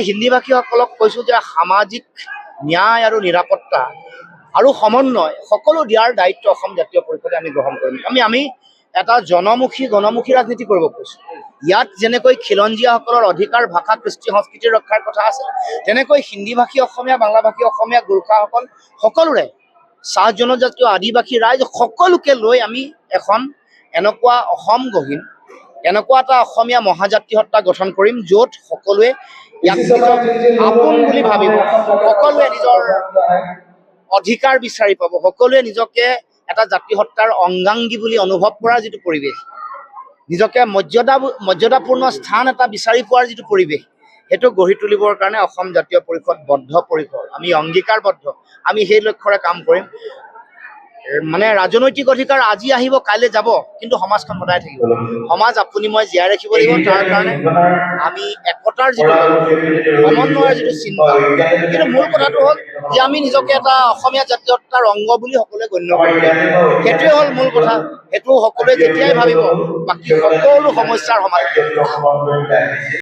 হিন্দীভাষীসকলক কৈছোঁ যে সামাজিক ন্যায় আৰু নিৰাপত্তা আৰু সমন্বয় সকলো দিয়াৰ দায়িত্ব অসম জাতীয় পৰিষদে আমি গ্ৰহণ কৰিম। আমি এটা গণমুখী ৰাজনীতি কৰিব কৈছোঁ। ইয়াত যেনেকৈ খিলঞ্জীয়াসকলৰ অধিকাৰ, ভাষা, কৃষ্টি সংস্কৃতি ৰক্ষাৰ কথা আছে, তেনেকৈ হিন্দীভাষী অসমীয়া, বাংলাভাষী অসমীয়া, গোৰ্খাসকল সকলোৰে, চাহ জনজাতীয়, আদিবাসী ৰাইজ সকলোকে লৈ আমি এখন এনেকুৱা অসম গঢ়িম, এনেকুৱা এটা অসমীয়া মহাজাতি সত্তা গঠন কৰিম য'ত সকলোৱে ইয়াক নিজৰ আপোন বুলি ভাবিব, সকলোৱে নিজৰ অধিকাৰ বিচাৰি পাব, সকলোৱে নিজকে এটা জাতি সত্তাৰ অংগাংগী বুলি অনুভৱ কৰাৰ যিটো পৰিৱেশ, নিজকে মৰ্যাদাপূৰ্ণ স্থান এটা বিচাৰি পোৱাৰ যিটো পৰিৱেশ, সেইটো গঢ়ি তুলিবৰ কাৰণে অসম জাতীয় পৰিষদ বদ্ধপৰিকৰ, আমি অংগীকাৰবদ্ধ, আমি সেই লক্ষ্যৰে কাম কৰিম। মানে ৰাজনৈতিক অধিকাৰ আজি আহিব কাইলৈ যাব, কিন্তু সমাজখন সদায় থাকিব। সমাজ আপুনি মই জীয়াই ৰাখিব লাগিব। তাৰ কাৰণে আমি একতাৰ যিটো সমন্বয়ৰ যিটো চিন্তা, কিন্তু মূল কথাটো হ'ল যে আমি নিজকে এটা অসমীয়া জাতীয়তাৰ অংগ বুলি সকলোৱে গণ্য কৰিব, সেইটোৱে হ'ল মূল কথা। সেইটো সকলোৱে যেতিয়াই ভাবিব বাকী সকলো সমস্যাৰ সমাধান।